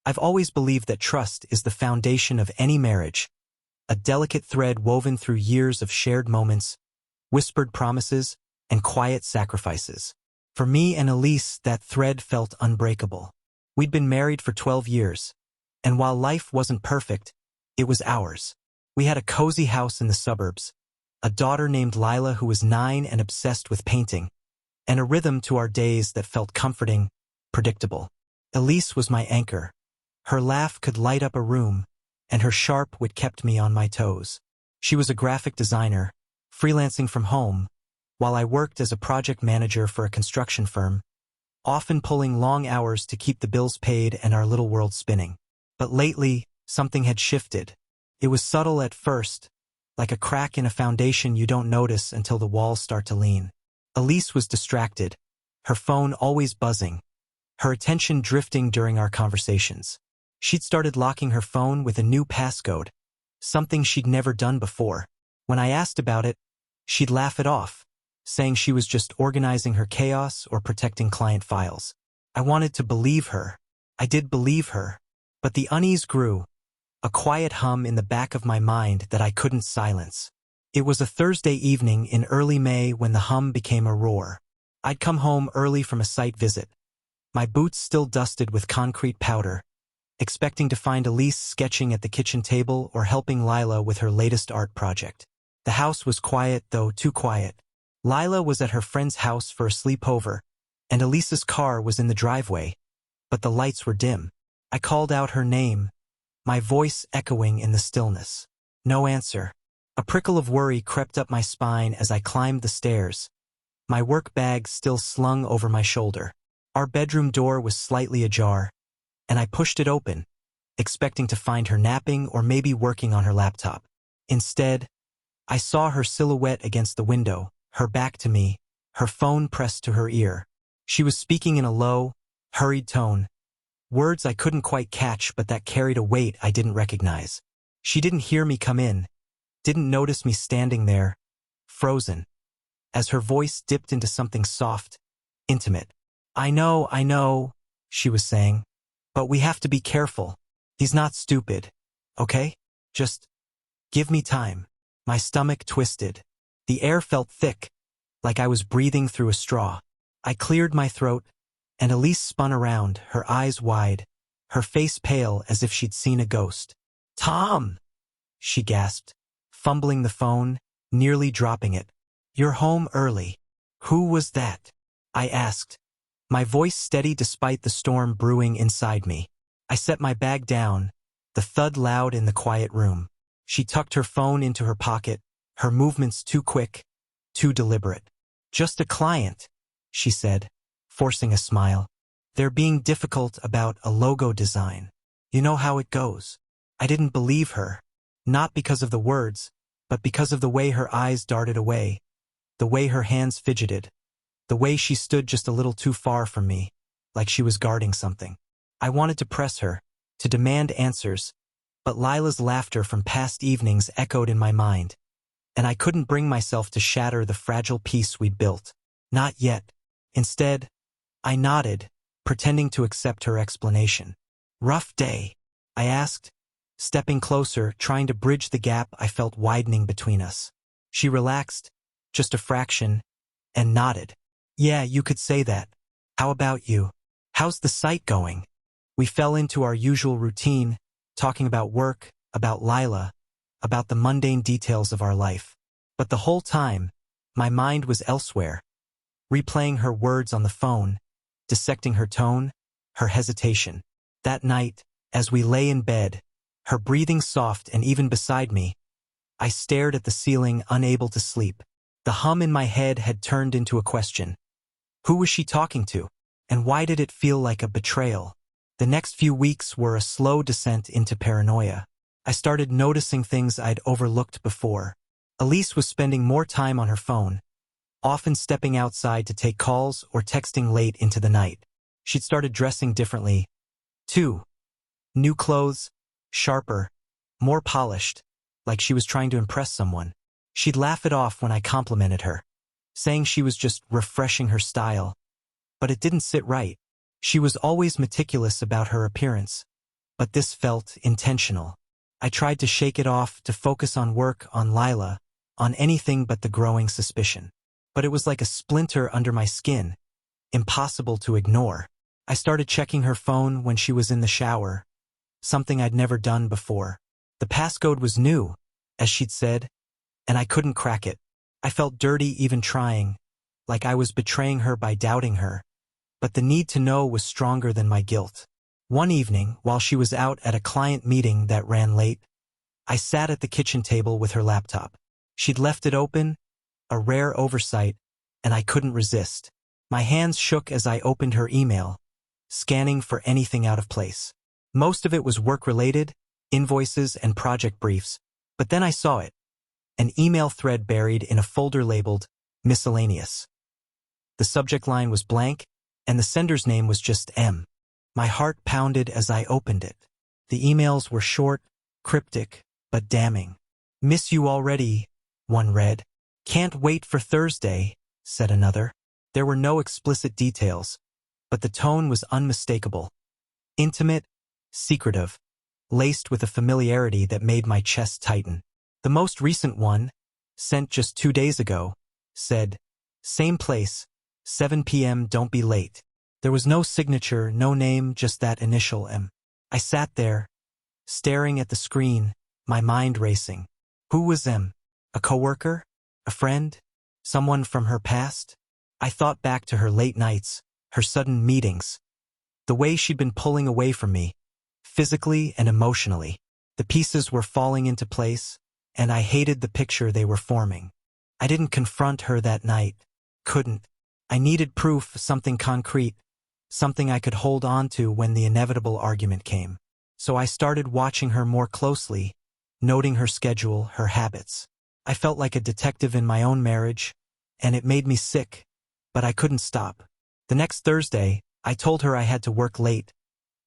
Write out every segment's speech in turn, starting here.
I've always believed that trust is the foundation of any marriage, a delicate thread woven through years of shared moments, whispered promises, and quiet sacrifices. For me and Elise, that thread felt unbreakable. We'd been married for 12 years, and while life wasn't perfect, it was ours. We had a cozy house in the suburbs, a daughter named Lila who was 9 and obsessed with painting, and a rhythm to our days that felt comforting, predictable. Elise was my anchor. Her laugh could light up a room, and her sharp wit kept me on my toes. She was a graphic designer, freelancing from home, while I worked as a project manager for a construction firm, often pulling long hours to keep the bills paid and our little world spinning. But lately, something had shifted. It was subtle at first, like a crack in a foundation you don't notice until the walls start to lean. Elise was distracted, her phone always buzzing, her attention drifting during our conversations. She'd started locking her phone with a new passcode, something she'd never done before. When I asked about it, she'd laugh it off, saying she was just organizing her chaos or protecting client files. I wanted to believe her. I did believe her. But the unease grew, a quiet hum in the back of my mind that I couldn't silence. It was a Thursday evening in early May when the hum became a roar. I'd come home early from a site visit, my boots still dusted with concrete powder, expecting to find Elise sketching at the kitchen table or helping Lila with her latest art project. The house was quiet, though too quiet. Lila was at her friend's house for a sleepover, and Elise's car was in the driveway, but the lights were dim. I called out her name, my voice echoing in the stillness. No answer. A prickle of worry crept up my spine as I climbed the stairs, my work bag still slung over my shoulder. Our bedroom door was slightly ajar, and I pushed it open, expecting to find her napping or maybe working on her laptop. Instead, I saw her silhouette against the window, her back to me, her phone pressed to her ear. She was speaking in a low, hurried tone, words I couldn't quite catch but that carried a weight I didn't recognize. She didn't hear me come in, didn't notice me standing there, frozen, as her voice dipped into something soft, intimate. I know, she was saying, but we have to be careful. He's not stupid, okay? Just give me time. My stomach twisted. The air felt thick, like I was breathing through a straw. I cleared my throat, and Elise spun around, her eyes wide, her face pale as if she'd seen a ghost. Tom! She gasped, fumbling the phone, nearly dropping it. You're home early. Who was that? I asked, my voice steady despite the storm brewing inside me. I set my bag down, the thud loud in the quiet room. She tucked her phone into her pocket, her movements too quick, too deliberate. Just a client, she said, forcing a smile. They're being difficult about a logo design. You know how it goes. I didn't believe her, not because of the words, but because of the way her eyes darted away, the way her hands fidgeted, the way she stood just a little too far from me, like she was guarding something. I wanted to press her, to demand answers, but Lila's laughter from past evenings echoed in my mind, and I couldn't bring myself to shatter the fragile peace we'd built. Not yet. Instead, I nodded, pretending to accept her explanation. Rough day? I asked, stepping closer, trying to bridge the gap I felt widening between us. She relaxed, just a fraction, and nodded. Yeah, you could say that. How about you? How's the site going? We fell into our usual routine, talking about work, about Lila, about the mundane details of our life. But the whole time, my mind was elsewhere, replaying her words on the phone, dissecting her tone, her hesitation. That night, as we lay in bed, her breathing soft and even beside me, I stared at the ceiling, unable to sleep. The hum in my head had turned into a question. Who was she talking to? And why did it feel like a betrayal? The next few weeks were a slow descent into paranoia. I started noticing things I'd overlooked before. Elise was spending more time on her phone, often stepping outside to take calls or texting late into the night. She'd started dressing differently, too. New clothes, sharper, more polished, like she was trying to impress someone. She'd laugh it off when I complimented her, saying she was just refreshing her style. But it didn't sit right. She was always meticulous about her appearance, but this felt intentional. I tried to shake it off, to focus on work, on Lila, on anything but the growing suspicion. But it was like a splinter under my skin, impossible to ignore. I started checking her phone when she was in the shower, something I'd never done before. The passcode was new, as she'd said, and I couldn't crack it. I felt dirty even trying, like I was betraying her by doubting her. But the need to know was stronger than my guilt. One evening, while she was out at a client meeting that ran late, I sat at the kitchen table with her laptop. She'd left it open, a rare oversight, and I couldn't resist. My hands shook as I opened her email, scanning for anything out of place. Most of it was work-related, invoices and project briefs, but then I saw it. An email thread buried in a folder labeled Miscellaneous. The subject line was blank, and the sender's name was just M. My heart pounded as I opened it. The emails were short, cryptic, but damning. "Miss you already," one read. "Can't wait for Thursday," said another. There were no explicit details, but the tone was unmistakable. Intimate, secretive, laced with a familiarity that made my chest tighten. The most recent one, sent just 2 days ago, said, "Same place, 7 p.m. don't be late." There was no signature, no name, just that initial M. I sat there, staring at the screen, my mind racing. Who was M? A coworker? A friend? Someone from her past? I thought back to her late nights, her sudden meetings, the way she'd been pulling away from me, physically and emotionally. The pieces were falling into place, and I hated the picture they were forming. I didn't confront her that night. Couldn't. I needed proof, something concrete, something I could hold on to when the inevitable argument came. So I started watching her more closely, noting her schedule, her habits. I felt like a detective in my own marriage, and it made me sick, but I couldn't stop. The next Thursday, I told her I had to work late,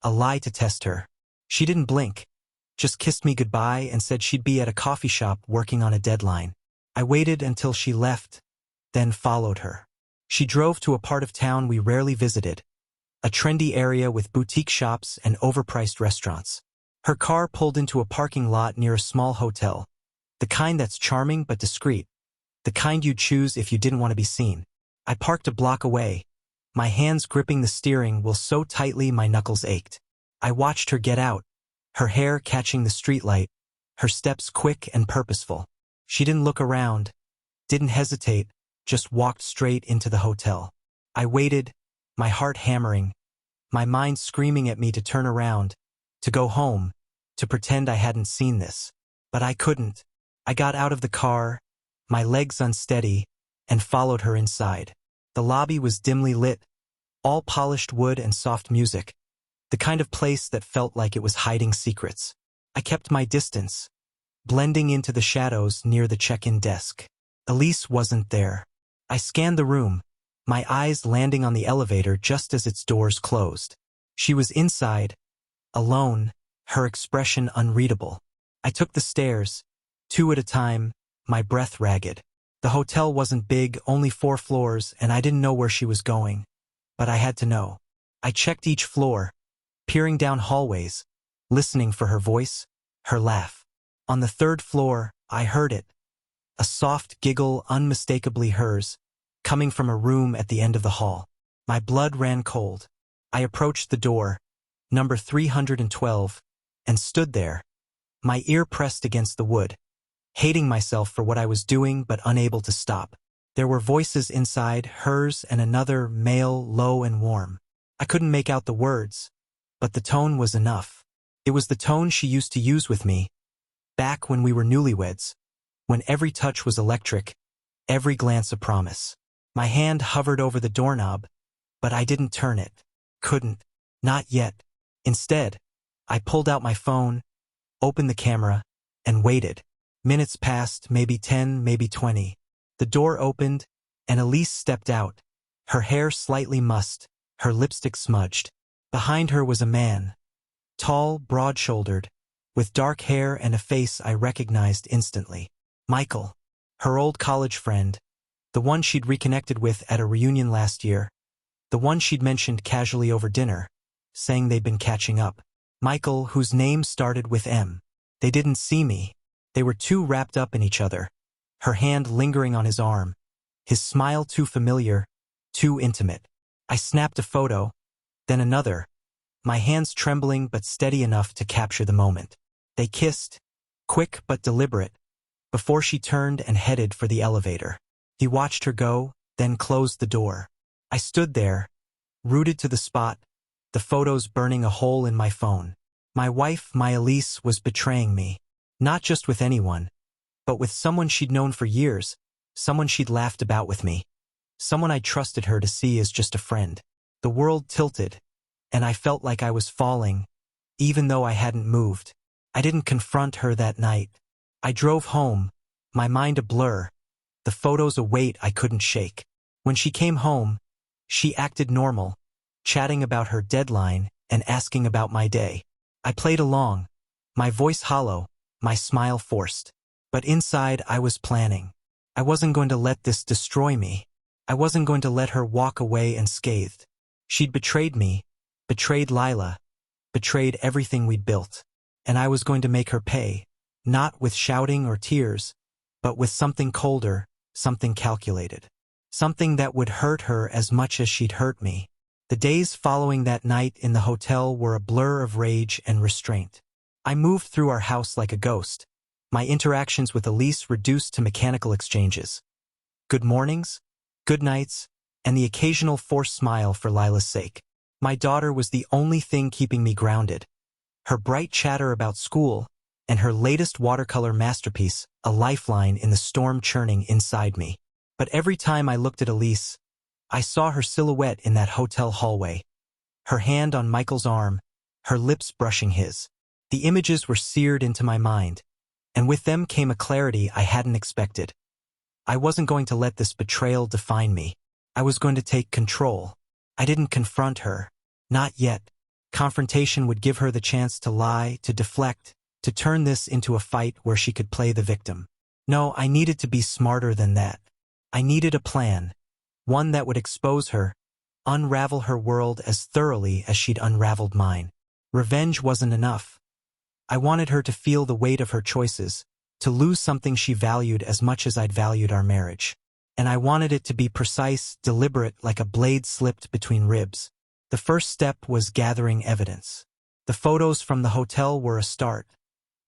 a lie to test her. She didn't blink, just kissed me goodbye and said she'd be at a coffee shop working on a deadline. I waited until she left, then followed her. She drove to a part of town we rarely visited, a trendy area with boutique shops and overpriced restaurants. Her car pulled into a parking lot near a small hotel, the kind that's charming but discreet, the kind you'd choose if you didn't want to be seen. I parked a block away, my hands gripping the steering wheel so tightly my knuckles ached. I watched her get out, her hair catching the streetlight, her steps quick and purposeful. She didn't look around, didn't hesitate, just walked straight into the hotel. I waited, my heart hammering, my mind screaming at me to turn around, to go home, to pretend I hadn't seen this. But I couldn't. I got out of the car, my legs unsteady, and followed her inside. The lobby was dimly lit, all polished wood and soft music, the kind of place that felt like it was hiding secrets. I kept my distance, blending into the shadows near the check-in desk. Elise wasn't there. I scanned the room, my eyes landing on the elevator just as its doors closed. She was inside, alone, her expression unreadable. I took the stairs, 2 at a time, my breath ragged. The hotel wasn't big, only 4 floors, and I didn't know where she was going. But I had to know. I checked each floor, peering down hallways, listening for her voice, her laugh. On the 3rd floor, I heard it. A soft giggle, unmistakably hers, coming from a room at the end of the hall. My blood ran cold. I approached the door, number 312, and stood there, my ear pressed against the wood, hating myself for what I was doing but unable to stop. There were voices inside, hers and another, male, low and warm. I couldn't make out the words, but the tone was enough. It was the tone she used to use with me, back when we were newlyweds, when every touch was electric, every glance a promise. My hand hovered over the doorknob, but I didn't turn it. Couldn't. Not yet. Instead, I pulled out my phone, opened the camera, and waited. Minutes passed, maybe 10, maybe 20. The door opened, and Elise stepped out, her hair slightly mussed, her lipstick smudged. Behind her was a man, tall, broad-shouldered, with dark hair and a face I recognized instantly. Michael, her old college friend, the one she'd reconnected with at a reunion last year, the one she'd mentioned casually over dinner, saying they'd been catching up. Michael, whose name started with M. They didn't see me. They were too wrapped up in each other. Her hand lingering on his arm. His smile too familiar, too intimate. I snapped a photo, then another, my hands trembling but steady enough to capture the moment. They kissed, quick but deliberate, before she turned and headed for the elevator. He watched her go, then closed the door. I stood there, rooted to the spot, the photos burning a hole in my phone. My wife, my Elise, was betraying me. Not just with anyone, but with someone she'd known for years, someone she'd laughed about with me, someone I trusted her to see as just a friend. The world tilted, and I felt like I was falling, even though I hadn't moved. I didn't confront her that night. I drove home, my mind a blur, the photos a weight I couldn't shake. When she came home, she acted normal, chatting about her deadline and asking about my day. I played along, my voice hollow, my smile forced. But inside I was planning. I wasn't going to let this destroy me. I wasn't going to let her walk away unscathed. She'd betrayed me, betrayed Lila, betrayed everything we'd built. And I was going to make her pay, not with shouting or tears, but with something colder, something calculated. Something that would hurt her as much as she'd hurt me. The days following that night in the hotel were a blur of rage and restraint. I moved through our house like a ghost. My interactions with Elise reduced to mechanical exchanges. Good mornings, good nights, and the occasional forced smile for Lila's sake. My daughter was the only thing keeping me grounded. Her bright chatter about school, and her latest watercolor masterpiece, a lifeline in the storm churning inside me. But every time I looked at Elise, I saw her silhouette in that hotel hallway. Her hand on Michael's arm, her lips brushing his. The images were seared into my mind, and with them came a clarity I hadn't expected. I wasn't going to let this betrayal define me. I was going to take control. I didn't confront her. Not yet. Confrontation would give her the chance to lie, to deflect, to turn this into a fight where she could play the victim. No, I needed to be smarter than that. I needed a plan. One that would expose her, unravel her world as thoroughly as she'd unraveled mine. Revenge wasn't enough. I wanted her to feel the weight of her choices, to lose something she valued as much as I'd valued our marriage. And I wanted it to be precise, deliberate, like a blade slipped between ribs. The first step was gathering evidence. The photos from the hotel were a start,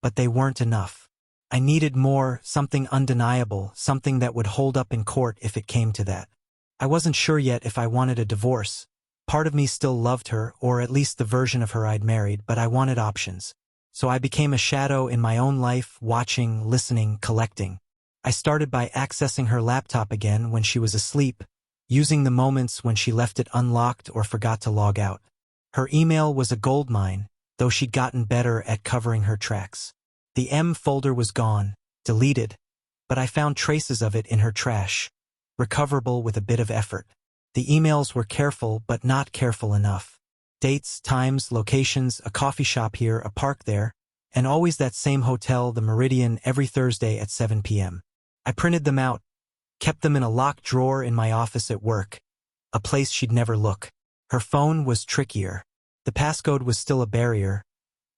but they weren't enough. I needed more, something undeniable, something that would hold up in court if it came to that. I wasn't sure yet if I wanted a divorce. Part of me still loved her, or at least the version of her I'd married, but I wanted options. So I became a shadow in my own life, watching, listening, collecting. I started by accessing her laptop again when she was asleep, using the moments when she left it unlocked or forgot to log out. Her email was a goldmine, though she'd gotten better at covering her tracks. The M folder was gone, deleted, but I found traces of it in her trash, recoverable with a bit of effort. The emails were careful but not careful enough. Dates, times, locations, a coffee shop here, a park there, and always that same hotel, the Meridian, every Thursday at 7 p.m. I printed them out, kept them in a locked drawer in my office at work, a place she'd never look. Her phone was trickier. The passcode was still a barrier,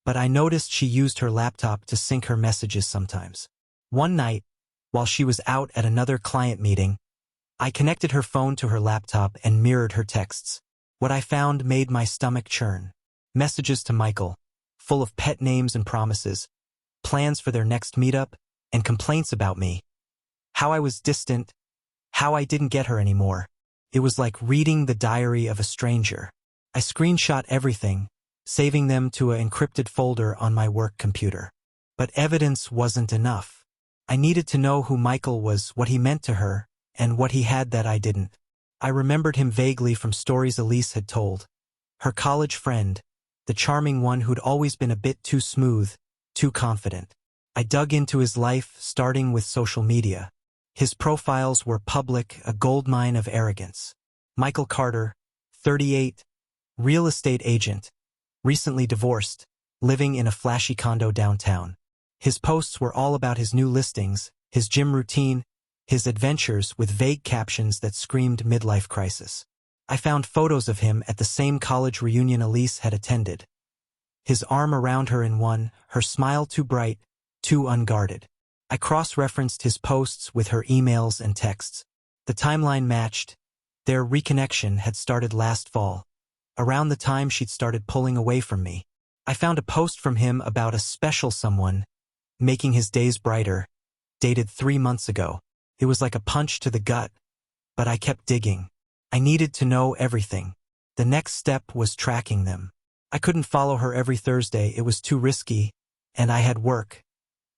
but I noticed she used her laptop to sync her messages sometimes. One night, while she was out at another client meeting, I connected her phone to her laptop and mirrored her texts. What I found made my stomach churn. Messages to Michael, full of pet names and promises, plans for their next meetup, and complaints about me. How I was distant, how I didn't get her anymore. It was like reading the diary of a stranger. I screenshot everything, saving them to an encrypted folder on my work computer. But evidence wasn't enough. I needed to know who Michael was, what he meant to her, and what he had that I didn't. I remembered him vaguely from stories Elise had told. Her college friend, the charming one who'd always been a bit too smooth, too confident. I dug into his life, starting with social media. His profiles were public, a goldmine of arrogance. Michael Carter, 38, real estate agent, recently divorced, living in a flashy condo downtown. His posts were all about his new listings, his gym routine, his adventures with vague captions that screamed midlife crisis. I found photos of him at the same college reunion Elise had attended. his arm around her in one, her smile too bright, too unguarded. I cross-referenced his posts with her emails and texts. The timeline matched. Their reconnection had started last fall, around the time she'd started pulling away from me. I found a post from him about a special someone, making his days brighter, dated 3 months ago. It was like a punch to the gut, but I kept digging. I needed to know everything. The next step was tracking them. I couldn't follow her every Thursday, it was too risky, and I had work.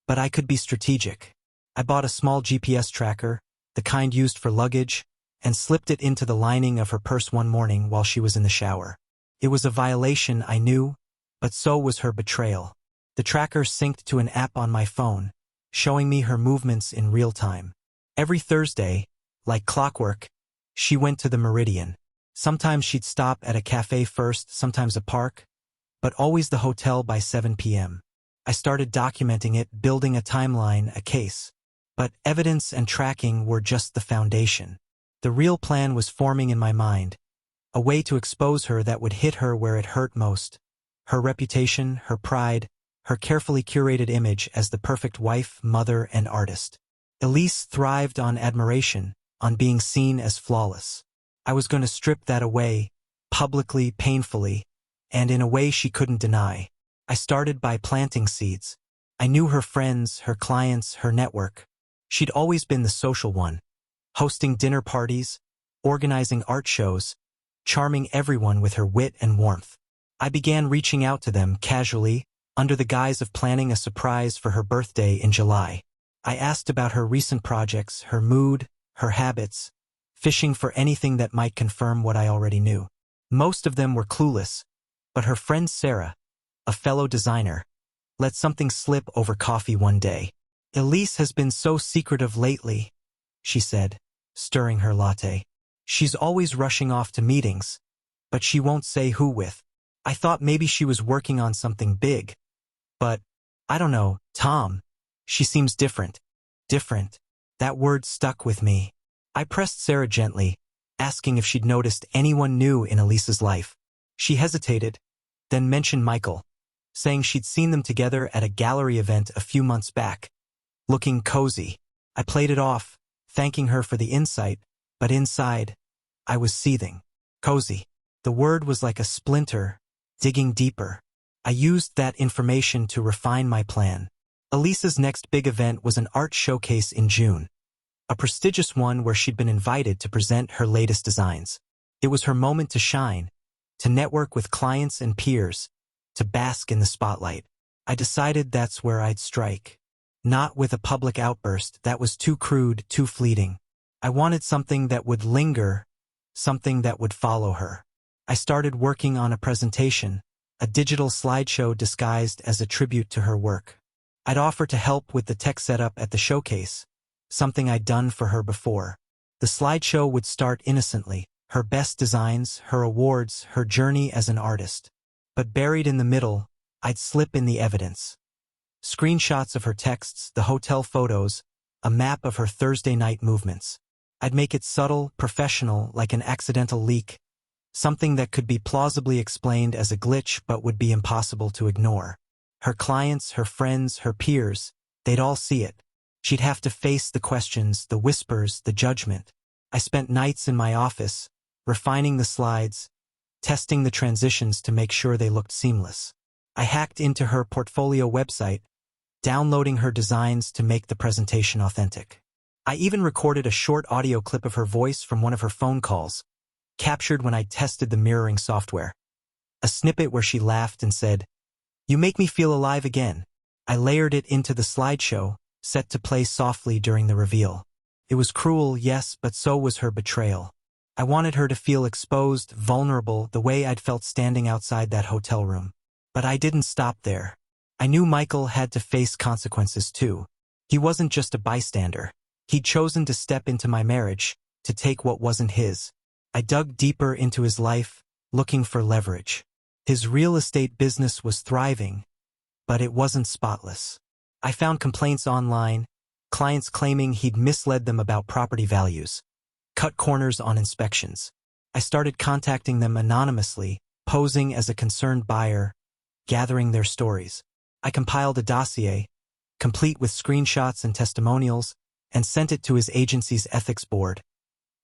But I could be strategic. I bought a small GPS tracker, the kind used for luggage, and slipped it into the lining of her purse one morning while she was in the shower. It was a violation, I knew, but so was her betrayal. The tracker synced to an app on my phone, showing me her movements in real time. Every Thursday, like clockwork, she went to the Meridian. Sometimes she'd stop at a cafe first, sometimes a park, but always the hotel by 7 p.m. I started documenting it, building a timeline, a case. But evidence and tracking were just the foundation. The real plan was forming in my mind, a way to expose her that would hit her where it hurt most. Her reputation, her pride, her carefully curated image as the perfect wife, mother, and artist. Elise thrived on admiration, on being seen as flawless. I was going to strip that away, publicly, painfully, and in a way she couldn't deny. I started by planting seeds. I knew her friends, her clients, her network. She'd always been the social one, hosting dinner parties, organizing art shows, charming everyone with her wit and warmth. I began reaching out to them casually, under the guise of planning a surprise for her birthday in July. I asked about her recent projects, her mood, her habits, fishing for anything that might confirm what I already knew. Most of them were clueless, but her friend Sarah, a fellow designer, let something slip over coffee one day. Elise has been so secretive lately, she said, stirring her latte. She's always rushing off to meetings, but she won't say who with. I thought maybe she was working on something big, but I don't know, Tom. She seems different. Different. That word stuck with me. I pressed Sarah gently, asking if she'd noticed anyone new in Elise's life. She hesitated, then mentioned Michael, saying she'd seen them together at a gallery event a few months back. Looking cozy. I played it off, thanking her for the insight, but inside, I was seething. Cozy. The word was like a splinter, digging deeper. I used that information to refine my plan. Elise's next big event was an art showcase in June. A prestigious one where she'd been invited to present her latest designs. It was her moment to shine, to network with clients and peers, to bask in the spotlight. I decided that's where I'd strike. Not with a public outburst, that was too crude, too fleeting. I wanted something that would linger, something that would follow her. I started working on a presentation, a digital slideshow disguised as a tribute to her work. I'd offer to help with the tech setup at the showcase, something I'd done for her before. The slideshow would start innocently, her best designs, her awards, her journey as an artist. But buried in the middle, I'd slip in the evidence. Screenshots of her texts, the hotel photos, a map of her Thursday night movements. I'd make it subtle, professional, like an accidental leak, something that could be plausibly explained as a glitch but would be impossible to ignore. Her clients, her friends, her peers, they'd all see it. She'd have to face the questions, the whispers, the judgment. I spent nights in my office, refining the slides, testing the transitions to make sure they looked seamless. I hacked into her portfolio website, downloading her designs to make the presentation authentic. I even recorded a short audio clip of her voice from one of her phone calls, captured when I tested the mirroring software. A snippet where she laughed and said, "You make me feel alive again." I layered it into the slideshow, set to play softly during the reveal. It was cruel, yes, but so was her betrayal. I wanted her to feel exposed, vulnerable, the way I'd felt standing outside that hotel room. But I didn't stop there. I knew Michael had to face consequences too. He wasn't just a bystander. He'd chosen to step into my marriage, to take what wasn't his. I dug deeper into his life, looking for leverage. His real estate business was thriving, but it wasn't spotless. I found complaints online, clients claiming he'd misled them about property values, cut corners on inspections. I started contacting them anonymously, posing as a concerned buyer, gathering their stories. I compiled a dossier, complete with screenshots and testimonials, and sent it to his agency's ethics board,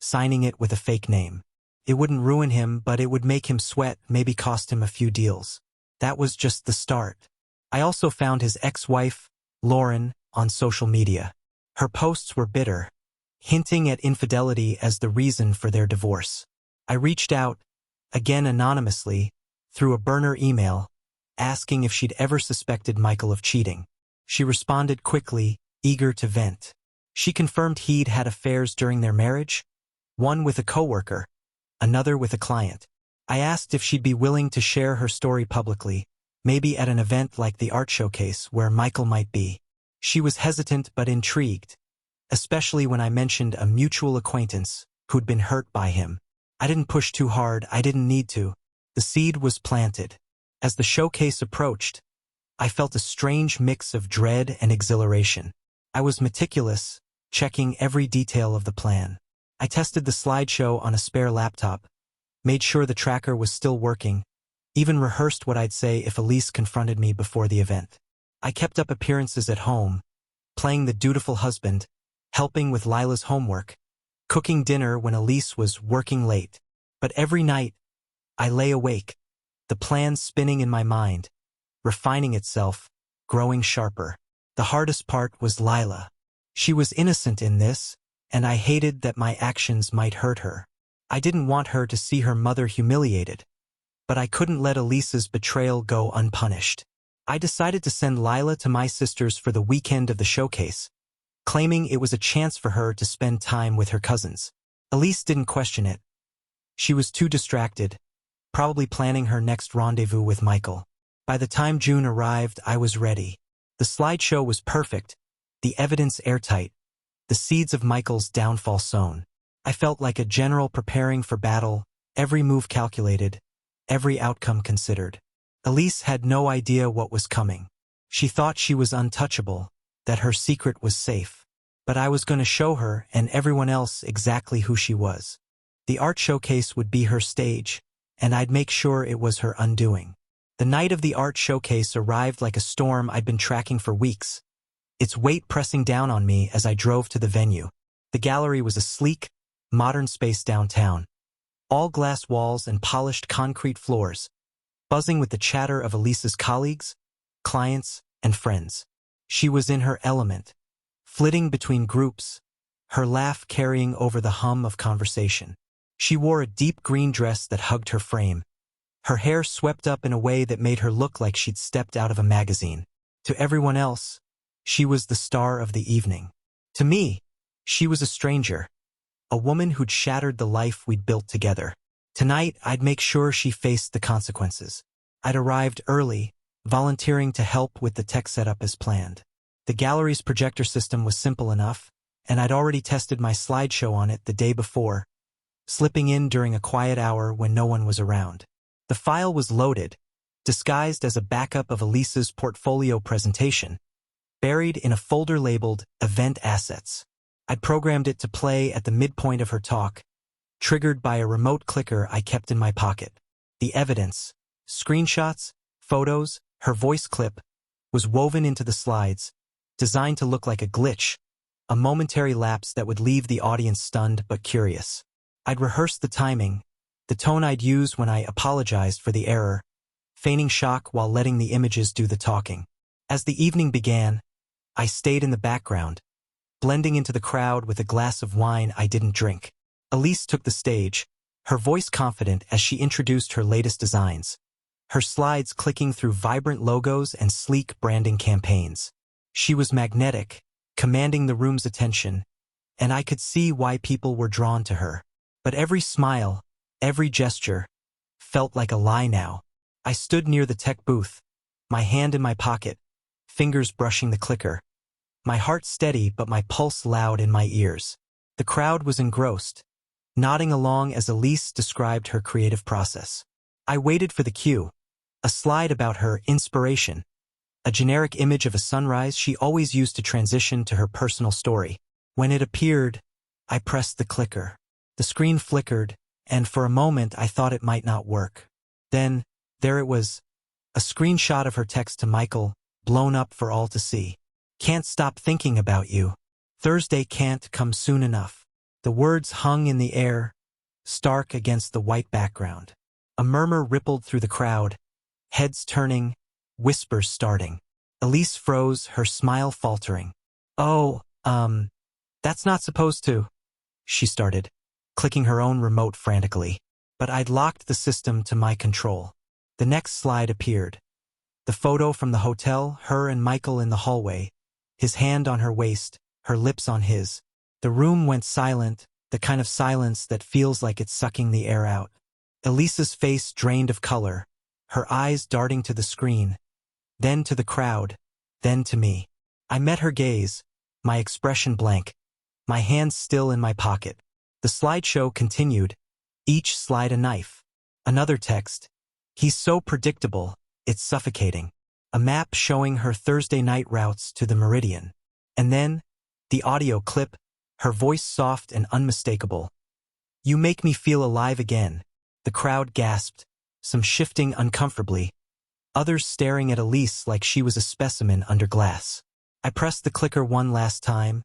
signing it with a fake name. It wouldn't ruin him, but it would make him sweat, maybe cost him a few deals. That was just the start. I also found his ex-wife, Lauren, on social media. Her posts were bitter, hinting at infidelity as the reason for their divorce. I reached out, again anonymously, through a burner email, asking if she'd ever suspected Michael of cheating. She responded quickly, eager to vent. She confirmed he'd had affairs during their marriage, one with a coworker, another with a client. I asked if she'd be willing to share her story publicly, maybe at an event like the art showcase where Michael might be. She was hesitant but intrigued, especially when I mentioned a mutual acquaintance who'd been hurt by him. I didn't push too hard, I didn't need to. The seed was planted. As the showcase approached, I felt a strange mix of dread and exhilaration. I was meticulous, checking every detail of the plan. I tested the slideshow on a spare laptop, made sure the tracker was still working, even rehearsed what I'd say if Elise confronted me before the event. I kept up appearances at home, playing the dutiful husband, helping with Lila's homework, cooking dinner when Elise was working late. But every night, I lay awake, the plan spinning in my mind, refining itself, growing sharper. The hardest part was Lila. She was innocent in this, and I hated that my actions might hurt her. I didn't want her to see her mother humiliated, but I couldn't let Elise's betrayal go unpunished. I decided to send Lila to my sister's for the weekend of the showcase, claiming it was a chance for her to spend time with her cousins. Elise didn't question it. She was too distracted, probably planning her next rendezvous with Michael. By the time June arrived, I was ready. The slideshow was perfect, the evidence airtight, the seeds of Michael's downfall sown. I felt like a general preparing for battle, every move calculated, every outcome considered. Elise had no idea what was coming. She thought she was untouchable, that her secret was safe. But I was going to show her and everyone else exactly who she was. The art showcase would be her stage, and I'd make sure it was her undoing. The night of the art showcase arrived like a storm I'd been tracking for weeks, its weight pressing down on me as I drove to the venue. The gallery was a sleek, modern space downtown, all glass walls and polished concrete floors, buzzing with the chatter of Elise's colleagues, clients, and friends. She was in her element, flitting between groups, her laugh carrying over the hum of conversation. She wore a deep green dress that hugged her frame, her hair swept up in a way that made her look like she'd stepped out of a magazine. To everyone else, she was the star of the evening. To me, she was a stranger, a woman who'd shattered the life we'd built together. Tonight, I'd make sure she faced the consequences. I'd arrived early, volunteering to help with the tech setup as planned. The gallery's projector system was simple enough, and I'd already tested my slideshow on it the day before, slipping in during a quiet hour when no one was around. The file was loaded, disguised as a backup of Elise's portfolio presentation, buried in a folder labeled Event Assets. I'd programmed it to play at the midpoint of her talk, triggered by a remote clicker I kept in my pocket. The evidence, screenshots, photos, her voice clip, was woven into the slides, designed to look like a glitch, a momentary lapse that would leave the audience stunned but curious. I'd rehearsed the timing, the tone I'd use when I apologized for the error, feigning shock while letting the images do the talking. As the evening began, I stayed in the background, blending into the crowd with a glass of wine I didn't drink. Elise took the stage, her voice confident as she introduced her latest designs, her slides clicking through vibrant logos and sleek branding campaigns. She was magnetic, commanding the room's attention, and I could see why people were drawn to her. But every smile, every gesture, felt like a lie now. I stood near the tech booth, my hand in my pocket, fingers brushing the clicker, my heart steady but my pulse loud in my ears. The crowd was engrossed, nodding along as Elise described her creative process. I waited for the cue, a slide about her inspiration, a generic image of a sunrise she always used to transition to her personal story. When it appeared, I pressed the clicker. The screen flickered, and for a moment I thought it might not work. Then, there it was, A screenshot of her text to Michael, blown up for all to see. Can't stop thinking about you. Thursday can't come soon enough. The words hung in the air, stark against the white background. A murmur rippled through the crowd, heads turning, whispers starting. Elise froze, her smile faltering. Oh, that's not supposed to, she started, clicking her own remote frantically. But I'd locked the system to my control. The next slide appeared. The photo from the hotel, her and Michael in the hallway, his hand on her waist, her lips on his. The room went silent, the kind of silence that feels like it's sucking the air out. Elisa's face drained of color, her eyes darting to the screen, then to the crowd, then to me. I met her gaze, my expression blank, my hands still in my pocket. The slideshow continued, each slide a knife. Another text. He's so predictable, it's suffocating. A map showing her Thursday night routes to the Meridian. And then, the audio clip, her voice soft and unmistakable. You make me feel alive again. The crowd gasped, some shifting uncomfortably, others staring at Elise like she was a specimen under glass. I pressed the clicker one last time,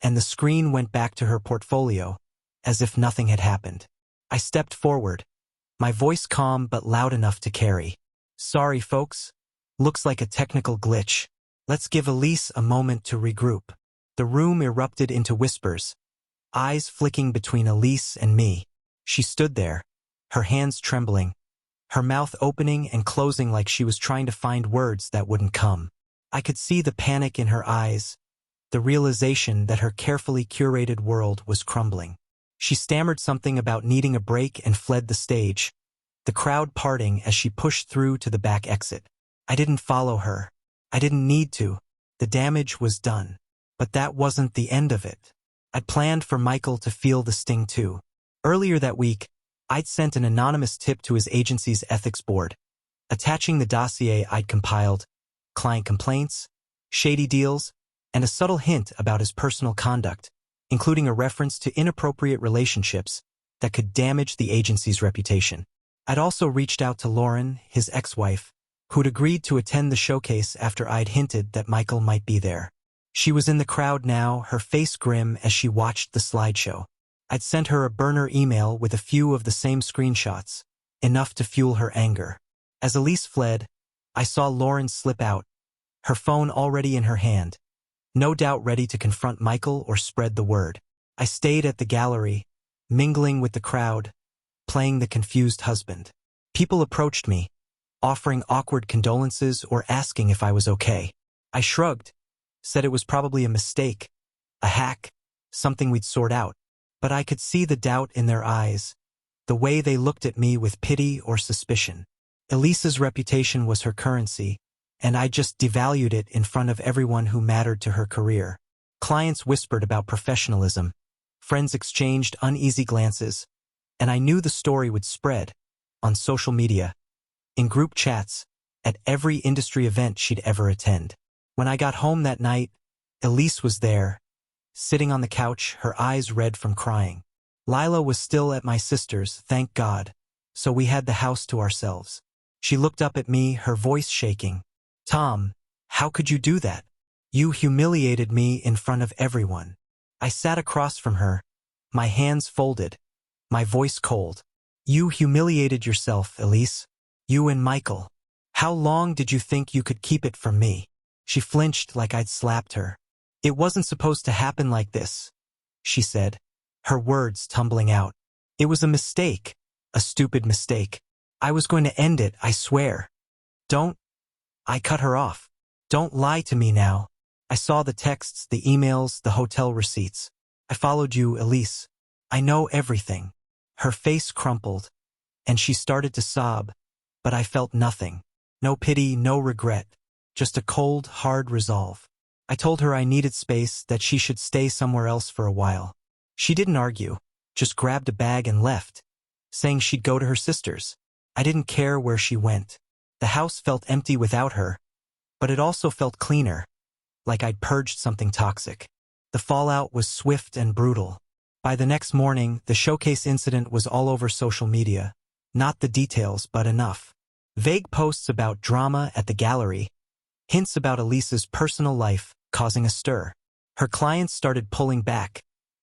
and the screen went back to her portfolio, as if nothing had happened. I stepped forward, my voice calm but loud enough to carry. Sorry, folks. Looks like a technical glitch. Let's give Elise a moment to regroup. The room erupted into whispers, eyes flicking between Elise and me. She stood there, her hands trembling, her mouth opening and closing like she was trying to find words that wouldn't come. I could see the panic in her eyes, the realization that her carefully curated world was crumbling. She stammered something about needing a break and fled the stage, the crowd parting as she pushed through to the back exit. I didn't follow her. I didn't need to. The damage was done. But that wasn't the end of it. I'd planned for Michael to feel the sting too. Earlier that week, I'd sent an anonymous tip to his agency's ethics board, attaching the dossier I'd compiled, client complaints, shady deals, and a subtle hint about his personal conduct, including a reference to inappropriate relationships that could damage the agency's reputation. I'd also reached out to Lauren, his ex-wife, who'd agreed to attend the showcase after I'd hinted that Michael might be there. She was in the crowd now, her face grim as she watched the slideshow. I'd sent her a burner email with a few of the same screenshots, enough to fuel her anger. As Elise fled, I saw Lauren slip out, her phone already in her hand, no doubt ready to confront Michael or spread the word. I stayed at the gallery, mingling with the crowd, playing the confused husband. People approached me, offering awkward condolences or asking if I was okay. I shrugged, said it was probably a mistake, a hack, something we'd sort out. But I could see the doubt in their eyes, the way they looked at me with pity or suspicion. Elisa's reputation was her currency, and I just devalued it in front of everyone who mattered to her career. Clients whispered about professionalism, friends exchanged uneasy glances, and I knew the story would spread, on social media, in group chats, at every industry event she'd ever attend. When I got home that night, Elise was there, sitting on the couch, her eyes red from crying. Lila was still at my sister's, thank God, so we had the house to ourselves. She looked up at me, her voice shaking. Tom, how could you do that? You humiliated me in front of everyone. I sat across from her, my hands folded, my voice cold. You humiliated yourself, Elise. You and Michael. How long did you think you could keep it from me? She flinched like I'd slapped her. It wasn't supposed to happen like this, she said, her words tumbling out. It was a mistake, a stupid mistake. I was going to end it, I swear. Don't. I cut her off. Don't lie to me now. I saw the texts, the emails, the hotel receipts. I followed you, Elise. I know everything. Her face crumpled, and she started to sob, but I felt nothing. No pity, no regret, just a cold, hard resolve. I told her I needed space, that she should stay somewhere else for a while. She didn't argue, just grabbed a bag and left, saying she'd go to her sister's. I didn't care where she went. The house felt empty without her, but it also felt cleaner, like I'd purged something toxic. The fallout was swift and brutal. By the next morning, the showcase incident was all over social media. Not the details, but enough. Vague posts about drama at the gallery, hints about Elise's personal life causing a stir. Her clients started pulling back,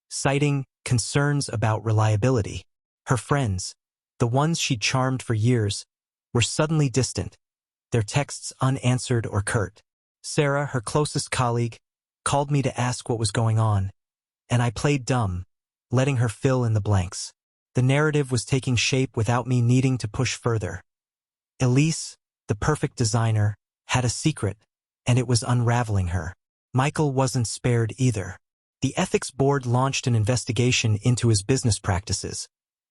citing concerns about reliability. Her friends, the ones she charmed for years, were suddenly distant, their texts unanswered or curt. Sarah, her closest colleague, called me to ask what was going on, and I played dumb, letting her fill in the blanks. The narrative was taking shape without me needing to push further. Elise, the perfect designer, had a secret, and it was unraveling her. Michael wasn't spared either. The ethics board launched an investigation into his business practices,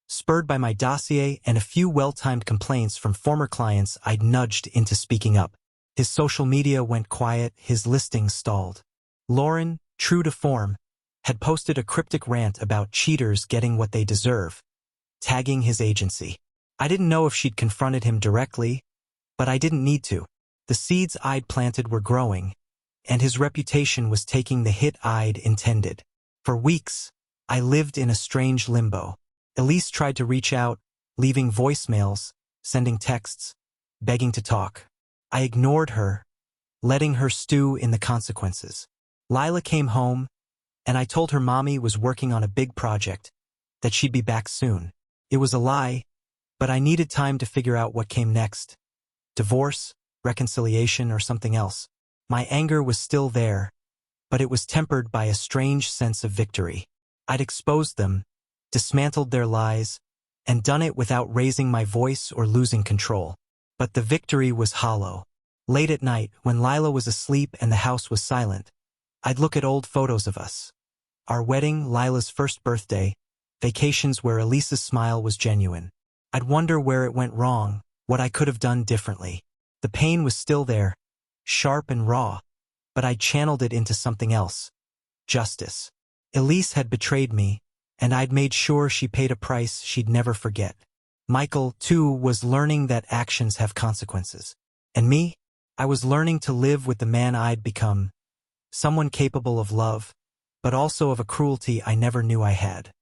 spurred by my dossier and a few well-timed complaints from former clients I'd nudged into speaking up. His social media went quiet, his listings stalled. Lauren, true to form, had posted a cryptic rant about cheaters getting what they deserve, tagging his agency. I didn't know if she'd confronted him directly, but I didn't need to. The seeds I'd planted were growing, and his reputation was taking the hit I'd intended. For weeks, I lived in a strange limbo. Elise tried to reach out, leaving voicemails, sending texts, begging to talk. I ignored her, letting her stew in the consequences. Lila came home, and I told her mommy was working on a big project, that she'd be back soon. It was a lie, but I needed time to figure out what came next. Divorce, reconciliation, or something else. My anger was still there, but it was tempered by a strange sense of victory. I'd exposed them, dismantled their lies, and done it without raising my voice or losing control. But the victory was hollow. Late at night, when Lila was asleep and the house was silent, I'd look at old photos of us. Our wedding, Lila's first birthday, vacations where Elise's smile was genuine. I'd wonder where it went wrong, what I could have done differently. The pain was still there, sharp and raw, but I channeled it into something else. Justice. Elise had betrayed me, and I'd made sure she paid a price she'd never forget. Michael, too, was learning that actions have consequences. And me? I was learning to live with the man I'd become, someone capable of love, but also of a cruelty I never knew I had.